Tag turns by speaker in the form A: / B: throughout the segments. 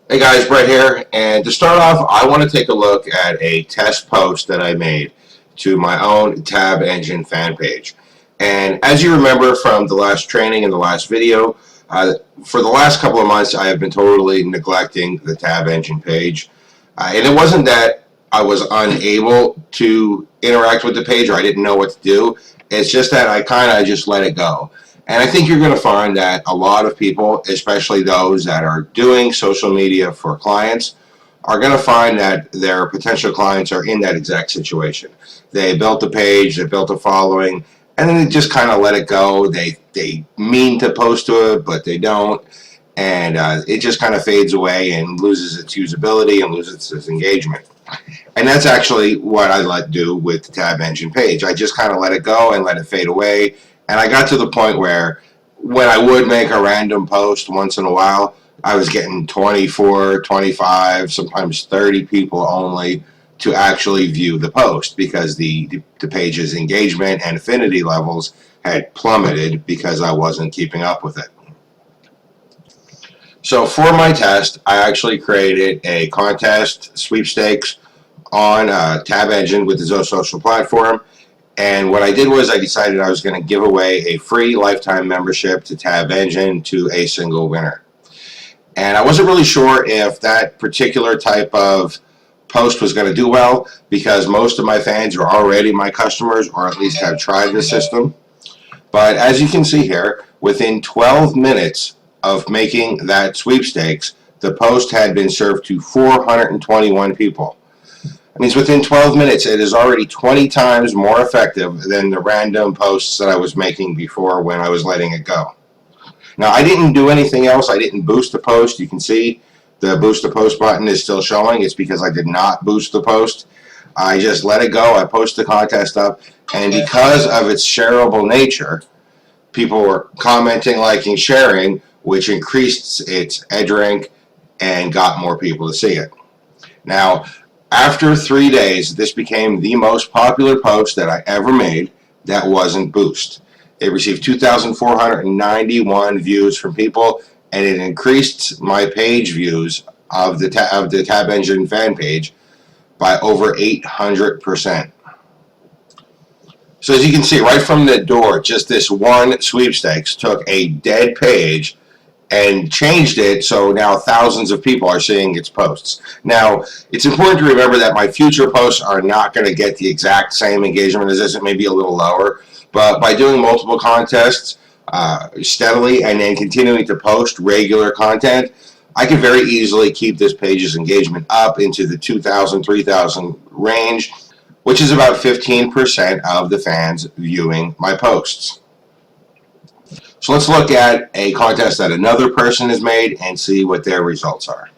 A: Hey guys, Brett here, and to start off, I want to take a look at a test post that I made to my own Tab Engine fan page. And as you remember from the last training and the last video, for the last couple of months, I have been totally neglecting the Tab Engine page. And it wasn't that I was unable to interact with the page or I didn't know what to do. It's just that I kind of just let it go. And I think you're going to find that a lot of people, especially those that are doing social media for clients, are going to find that their potential clients are in that exact situation. They built a page, they built a following, and then they just kind of let it go. They mean to post to it, but they don't. And it just kind of fades away and loses its usability and loses its engagement. And that's actually what I let do with the Tab Engine page. I just kind of let it go and let it fade away. And I got to the point where when I would make a random post once in a while, I was getting 24, 25, sometimes 30 people only to actually view the post because the page's engagement and affinity levels had plummeted because I wasn't keeping up with it. So for my test, I actually created a contest sweepstakes on Tab Engine with the ZoSocial platform. And what I did was I decided I was going to give away a free lifetime membership to Tab Engine to a single winner. And I wasn't really sure if that particular type of post was going to do well because most of my fans are already my customers or at least have tried the system. But as you can see here, within 12 minutes of making that sweepstakes, the post had been served to 421 people. That means within 12 minutes, it is already 20 times more effective than the random posts that I was making before when I was letting it go. Now, I didn't do anything else. I didn't boost the post. You can see the boost the post button is still showing. It's because I did not boost the post. I just let it go. I posted the contest up. And because of its shareable nature, people were commenting, liking, sharing, which increased its edge rank and got more people to see it. Now, after 3 days, this became the most popular post that I ever made that wasn't boosted. It received 2,491 views from people, and it increased my page views of the Tab Engine fan page by over 800%. So as you can see, right from the door, just this one sweepstakes took a dead page and changed it so now thousands of people are seeing its posts. Now, it's important to remember that my future posts are not going to get the exact same engagement as this. It may be a little lower, but by doing multiple contests steadily and then continuing to post regular content, I can very easily keep this page's engagement up into the 2,000, 3,000 range, which is about 15% of the fans viewing my posts. So let's look at a contest that another person has made and see what their results are.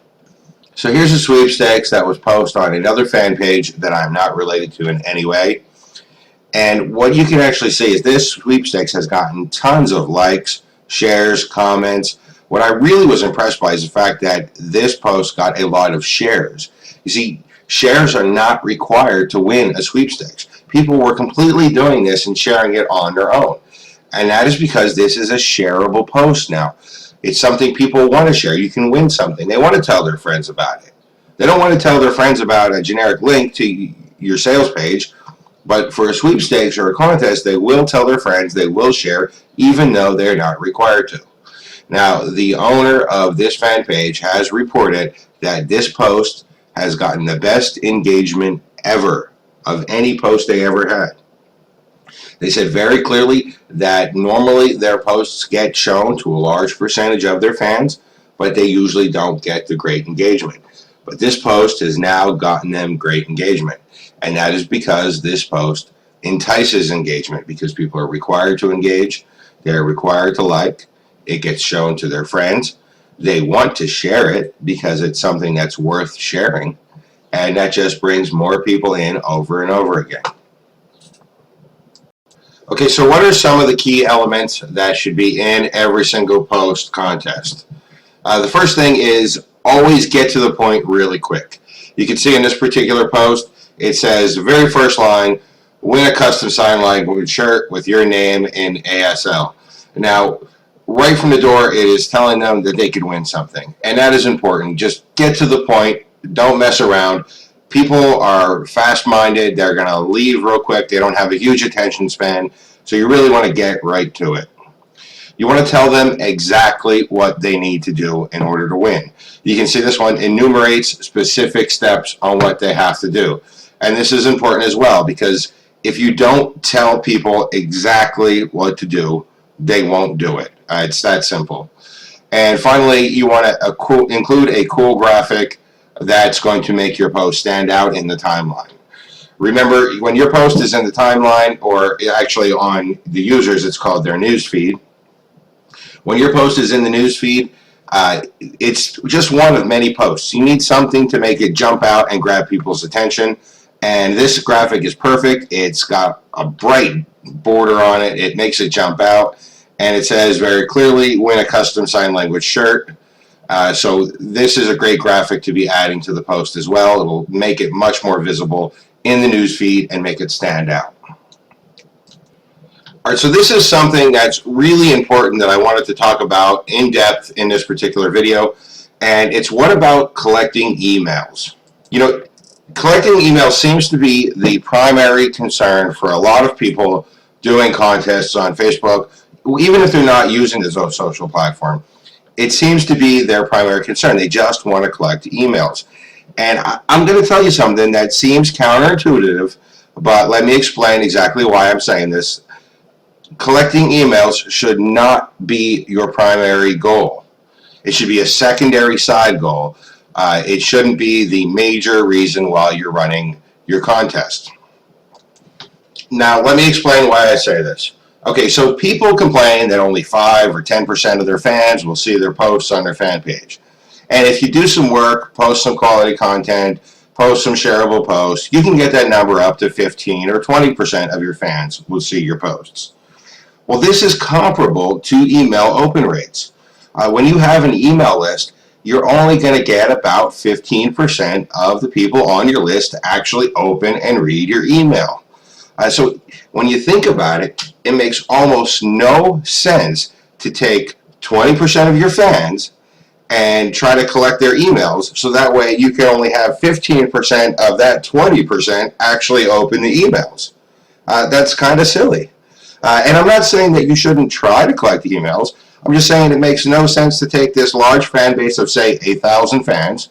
A: So here's a sweepstakes that was posted on another fan page that I'm not related to in any way. And what you can actually see is this sweepstakes has gotten tons of likes, shares, comments. What I really was impressed by is the fact that this post got a lot of shares. You see, shares are not required to win a sweepstakes. People were completely doing this and sharing it on their own. And that is because this is a shareable post now. It's something people want to share. You can win something. They want to tell their friends about it. They don't want to tell their friends about a generic link to your sales page, but for a sweepstakes or a contest, they will tell their friends, they will share, even though they're not required to. Now, the owner of this fan page has reported that this post has gotten the best engagement ever of any post they ever had. They said very clearly that normally their posts get shown to a large percentage of their fans, but they usually don't get the great engagement. But this post has now gotten them great engagement. And that is because this post entices engagement because people are required to engage. They're required to like. It gets shown to their friends. They want to share it because it's something that's worth sharing. And that just brings more people in over and over again. Okay, so what are some of the key elements that should be in every single post contest? The first thing is always get to the point really quick. You can see in this particular post, it says the very first line, win a custom sign language shirt with your name in ASL. Now, right from the door, it is telling them that they could win something. And that is important. Just get to the point. Don't mess around. People are fast-minded. They're going to leave real quick. They don't have a huge attention span. So you really want to get right to it. You want to tell them exactly what they need to do in order to win. You can see this one enumerates specific steps on what they have to do. And this is important as well, because if you don't tell people exactly what to do, they won't do it. It's that simple. And finally, you want to include a cool graphic that's going to make your post stand out in the timeline. Remember, when your post is in the timeline, or actually on the users, it's called their news feed. When your post is in the news feed, it's just one of many posts. You need something to make it jump out and grab people's attention. And this graphic is perfect. It's got a bright border on it. It makes it jump out. And it says very clearly, win a custom sign language shirt. So this is a great graphic to be adding to the post as well. It will make it much more visible in the news feed and make it stand out. All right, so this is something that's really important that I wanted to talk about in depth in this particular video. And it's what about collecting emails? You know, collecting emails seems to be the primary concern for a lot of people doing contests on Facebook, even if they're not using the social platform. It seems to be their primary concern. They just want to collect emails. And I'm going to tell you something that seems counterintuitive, but let me explain exactly why I'm saying this. Collecting emails should not be your primary goal. It should be a secondary side goal. It shouldn't be the major reason why you're running your contest. Now, let me explain why I say this. Okay, so people complain that only 5 or 10% of their fans will see their posts on their fan page. And if you do some work, post some quality content, post some shareable posts, you can get that number up to 15 or 20% of your fans will see your posts. Well, this is comparable to email open rates. When you have an email list, you're only going to get about 15% of the people on your list to actually open and read your email. So when you think about it, it makes almost no sense to take 20% of your fans and try to collect their emails, so that way you can only have 15% of that 20% actually open the emails. That's kind of silly. And I'm not saying that you shouldn't try to collect emails. I'm just saying it makes no sense to take this large fan base of, say, 1,000 fans.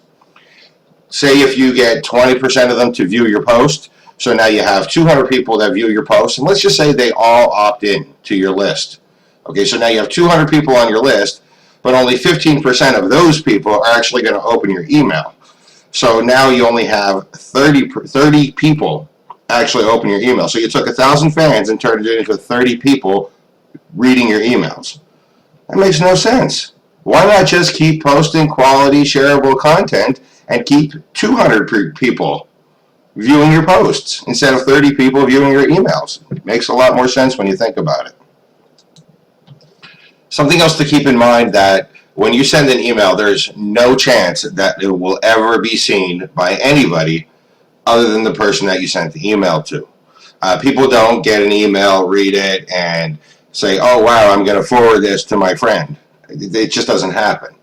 A: Say if you get 20% of them to view your post, so now you have 200 people that view your post, and let's just say they all opt in to your list. Okay, so now you have 200 people on your list, but only 15% of those people are actually going to open your email. So now you only have 30 people actually open your email. So you took 1,000 fans and turned it into 30 people reading your emails. That makes no sense. Why not just keep posting quality, shareable content and keep 200 people viewing your posts instead of 30 people viewing your emails? It makes a lot more sense when you think about it. Something else to keep in mind, that when you send an email, there's no chance that it will ever be seen by anybody other than the person that you sent the email to. People don't get an email, read it, and say, oh, wow, I'm going to forward this to my friend. It just doesn't happen.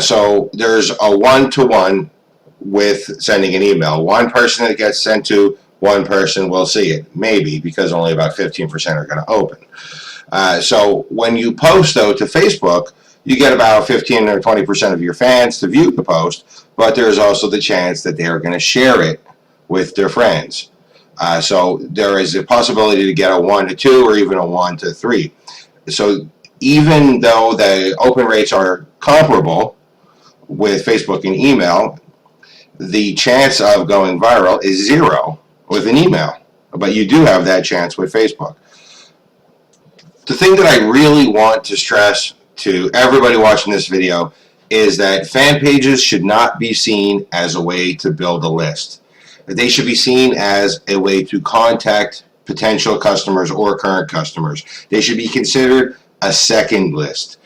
A: So there's a one-to-one with sending an email. One person that gets sent to, one person will see it, maybe, because only about 15% are going to open. So when you post, though, to Facebook, you get about 15 or 20% of your fans to view the post, but there's also the chance that they are going to share it with their friends. So there is a possibility to get a 1 to 2 or even a 1 to 3. So even though the open rates are comparable with Facebook and email, the chance of going viral is 0 with an email. But you do have that chance with Facebook. The thing that I really want to stress to everybody watching this video is that fan pages should not be seen as a way to build a list. They should be seen as a way to contact potential customers or current customers. They should be considered a second list.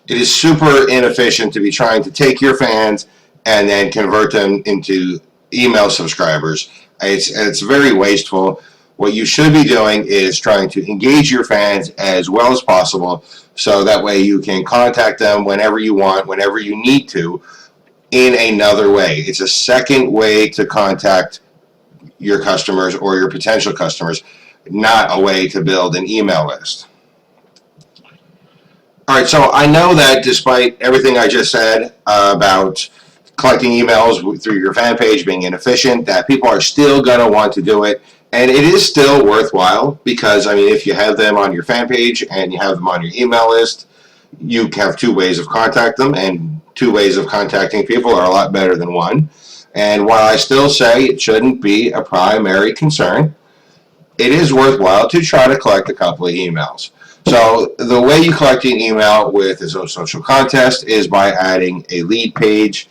A: It is super inefficient to be trying to take your fans and then convert them into email subscribers. It's very wasteful. What you should be doing is trying to engage your fans as well as possible So that way you can contact them whenever you want, whenever you need to, in another way. It's a second way to contact your customers or your potential customers, not a way to build an email list. All right, so I know that despite everything I just said about collecting emails through your fan page being inefficient, that people are still going to want to do it. And it is still worthwhile because, I mean, if you have them on your fan page and you have them on your email list, you have two ways of contacting them, and two ways of contacting people are a lot better than one. And while I still say it shouldn't be a primary concern, it is worthwhile to try to collect a couple of emails. So the way you collect an email with a Zosocial contest is by adding a lead page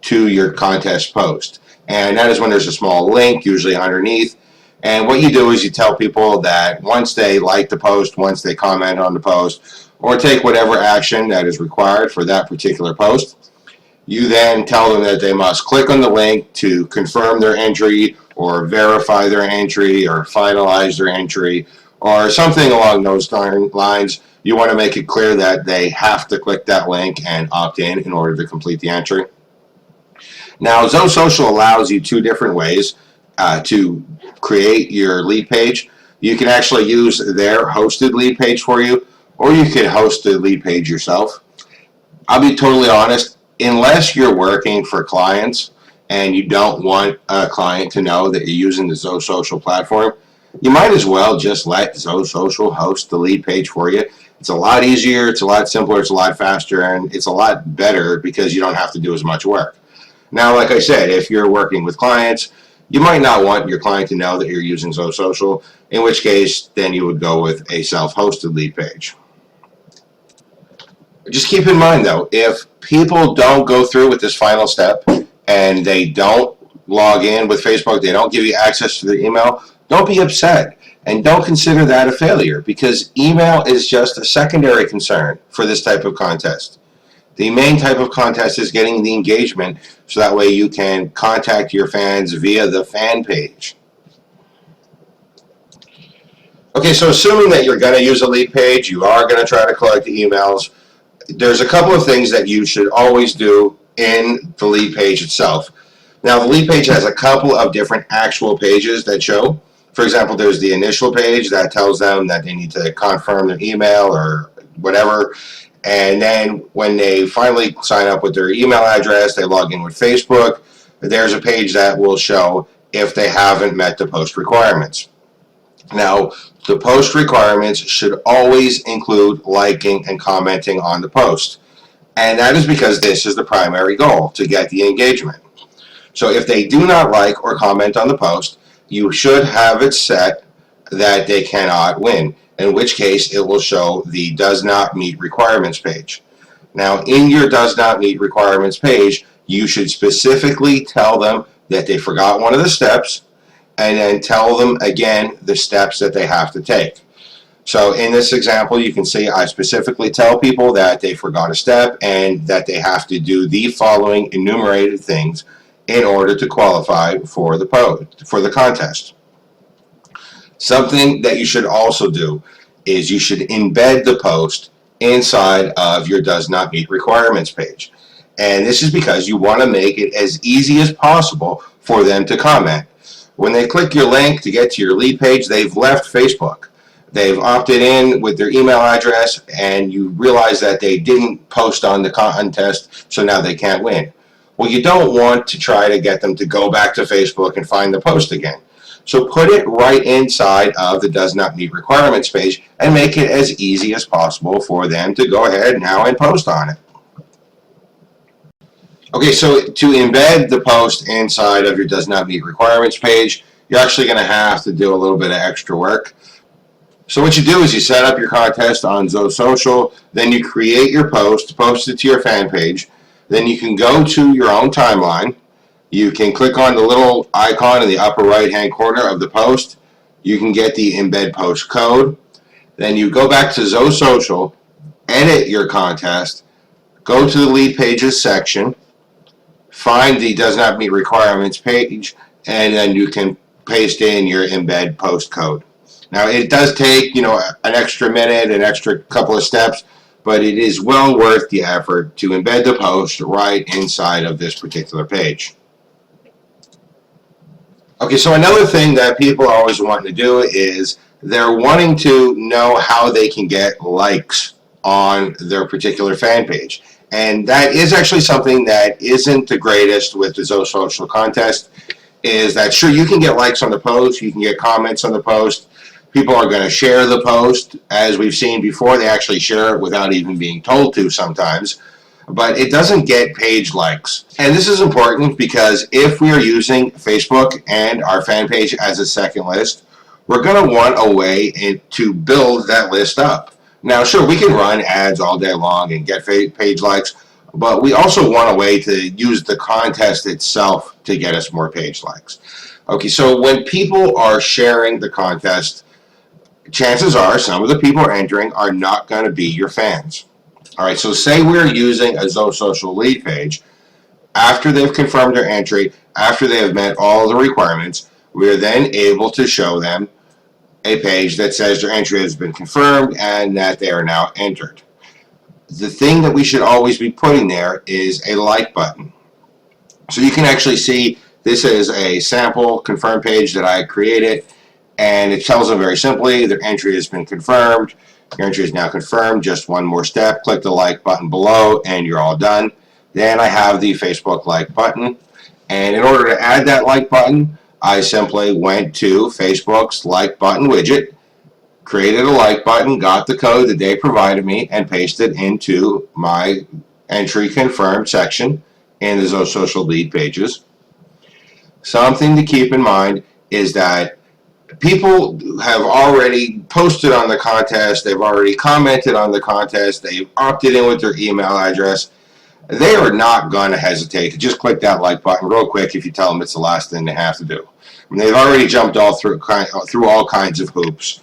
A: to your contest post. And that is when there's a small link, usually underneath. And what you do is you tell people that once they like the post, once they comment on the post, or take whatever action that is required for that particular post, you then tell them that they must click on the link to confirm their entry or verify their entry or finalize their entry or something along those lines. You want to make it clear that they have to click that link and opt in order to complete the entry. Now, Zosocial allows you two different ways to create your lead page. You can actually use their hosted lead page for you, or you could host the lead page yourself. I'll be totally honest, unless you're working for clients and you don't want a client to know that you're using the Zosocial platform, you might as well just let Zosocial host the lead page for you. It's a lot easier, it's a lot simpler, it's a lot faster, and it's a lot better because you don't have to do as much work. Now, like I said, if you're working with clients, you might not want your client to know that you're using Zosocial, in which case then you would go with a self-hosted lead page. Just keep in mind though, if people don't go through with this final step and they don't log in with Facebook, they don't give you access to their email, don't be upset and don't consider that a failure, because email is just a secondary concern for this type of contest. The main type of contest is getting the engagement, so that way you can contact your fans via the fan page. Okay, so assuming that you're going to use a lead page, you are going to try to collect the emails, there's a couple of things that you should always do in the lead page itself. Now, the lead page has a couple of different actual pages that show. For example, there's the initial page that tells them that they need to confirm their email or whatever. And then when they finally sign up with their email address, they log in with Facebook, there's a page that will show if they haven't met the post requirements. Now, the post requirements should always include liking and commenting on the post. And that is because this is the primary goal, to get the engagement. So if they do not like or comment on the post, you should have it set that they cannot win, in which case it will show the does not meet requirements page. Now, in your does not meet requirements page, you should specifically tell them that they forgot one of the steps, and then tell them again the steps that they have to take. So in this example, you can see I specifically tell people that they forgot a step and that they have to do the following enumerated things in order to qualify for the contest. Something that you should also do is you should embed the post inside of your does not meet requirements page. And this is because you want to make it as easy as possible for them to comment. When they click your link to get to your lead page, they've left Facebook. They've opted in with their email address, and you realize that they didn't post on the contest, so now they can't win. Well, you don't want to try to get them to go back to Facebook and find the post again. So put it right inside of the does not meet requirements page and make it as easy as possible for them to go ahead now and post on it. Okay, so to embed the post inside of your does not meet requirements page, you're actually going to have to do a little bit of extra work. So what you do is you set up your contest on Zosocial, then you create your post, post it to your fan page, then you can go to your own timeline. You can click on the little icon in the upper right hand corner of the post. You can get the embed post code. Then you go back to Zosocial, edit your contest, go to the lead pages section, find the does not meet requirements page, and then you can paste in your embed post code. Now, it does take, an extra minute, an extra couple of steps, but it is well worth the effort to embed the post right inside of this particular page. Okay, so another thing that people are always wanting to do is they're wanting to know how they can get likes on their particular fan page. And that is actually something that isn't the greatest with the Zoe Social contest, is that sure, you can get likes on the post, you can get comments on the post, people are going to share the post. As we've seen before, they actually share it without even being told to sometimes, but it doesn't get page likes. And this is important because if we are using Facebook and our fan page as a second list, we're going to want a way to build that list up. Now, sure, we can run ads all day long and get page likes, but we also want a way to use the contest itself to get us more page likes. Okay, so when people are sharing the contest, chances are some of the people entering are not going to be your fans. All right, so say we're using a Zoe Social lead page. After they've confirmed their entry, after they have met all the requirements, we are then able to show them a page that says their entry has been confirmed and that they are now entered. The thing that we should always be putting there is a like button. So you can actually see this is a sample confirmed page that I created, and it tells them very simply their entry has been confirmed. Your entry is now confirmed. Just one more step. Click the like button below and you're all done. Then I have the Facebook like button, and in order to add that like button, I simply went to Facebook's like button widget, created a like button, got the code that they provided me, and pasted into my entry confirmed section in the Zoe Social lead pages. Something to keep in mind is that people have already posted on the contest, they've already commented on the contest, they've opted in with their email address. They are not going to hesitate to just click that like button real quick if you tell them it's the last thing they have to do. I mean, they've already jumped all through all kinds of hoops.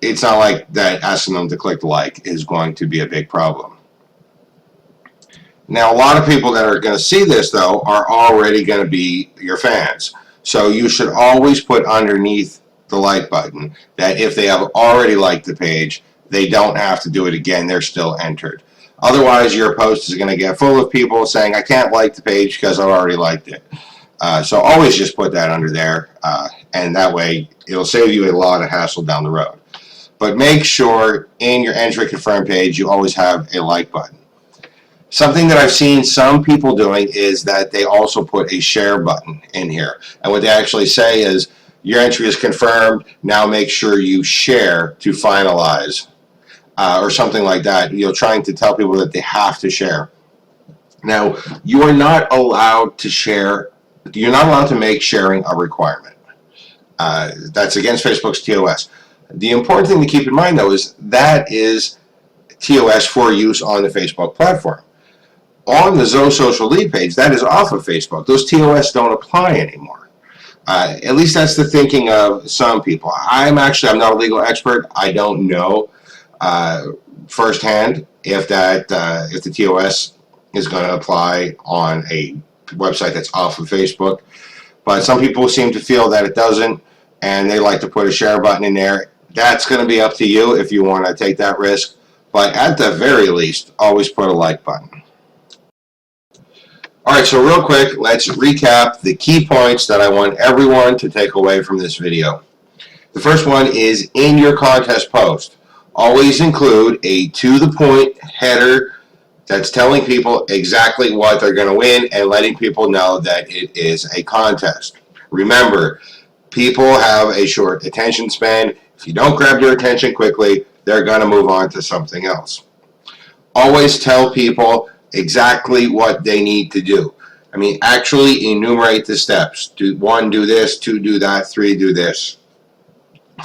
A: It's not like that asking them to click the like is going to be a big problem. Now, a lot of people that are going to see this, though, are already going to be your fans. So you should always put underneath the like button that if they have already liked the page, they don't have to do it again. They're still entered. Otherwise, your post is going to get full of people saying, I can't like the page because I've already liked it. So always just put that under there, and that way it'll save you a lot of hassle down the road. But make sure in your entry confirmed page you always have a like button. Something that I've seen some people doing is that they also put a share button in here. And what they actually say is, your entry is confirmed, now make sure you share to finalize. Or something like that, trying to tell people that they have to share. Now, you are not allowed to share, you're not allowed to make sharing a requirement. That's against Facebook's TOS. The important thing to keep in mind, though, is that is TOS for use on the Facebook platform. On the Zoe Social lead page, that is off of Facebook. Those TOS don't apply anymore. At least that's the thinking of some people. I'm not a legal expert. I don't know firsthand if the TOS is going to apply on a website that's off of Facebook, but some people seem to feel that it doesn't, and they like to put a share button in there. That's going to be up to you if you want to take that risk, but at the very least, always put a like button. Alright, so real quick, let's recap the key points that I want everyone to take away from this video. The first one is, in your contest post, always include a to-the-point header that's telling people exactly what they're going to win and letting people know that it is a contest. Remember, people have a short attention span. If you don't grab their attention quickly, they're going to move on to something else. Always tell people exactly what they need to do. I mean, actually enumerate the steps. 1, do this, 2, do that, 3, do this.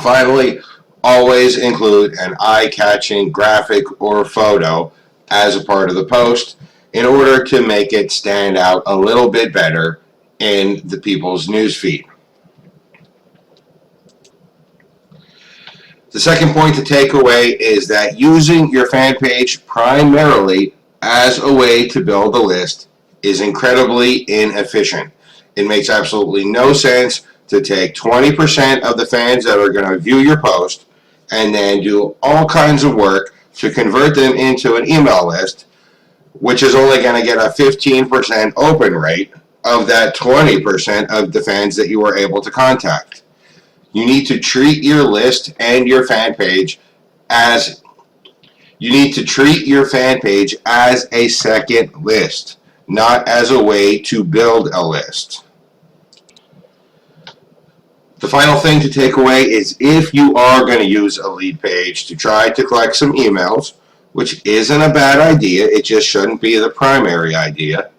A: Finally, always include an eye-catching graphic or photo as a part of the post in order to make it stand out a little bit better in the people's newsfeed. The second point to take away is that using your fan page primarily as a way to build a list is incredibly inefficient. It makes absolutely no sense to take 20% of the fans that are going to view your post and then do all kinds of work to convert them into an email list, which is only going to get a 15% open rate of that 20% of the fans that you were able to contact. You need to treat your list and your fan page as a second list, not as a way to build a list. The final thing to take away is if you are going to use a lead page to try to collect some emails, which isn't a bad idea, it just shouldn't be the primary idea,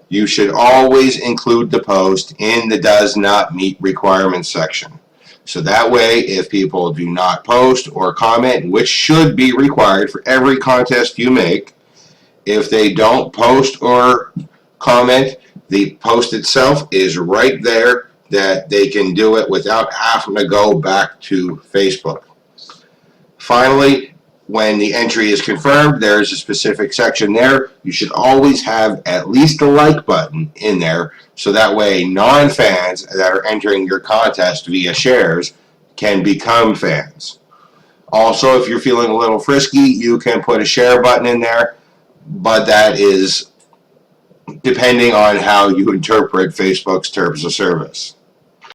A: you should always include the post in the does not meet requirements section. So that way, if people do not post or comment, which should be required for every contest you make, if they don't post or comment, the post itself is right there that they can do it without having to go back to Facebook. Finally, when the entry is confirmed, there's a specific section there. You should always have at least a like button in there, so that way non-fans that are entering your contest via shares can become fans. Also, if you're feeling a little frisky, you can put a share button in there, but that is depending on how you interpret Facebook's terms of service.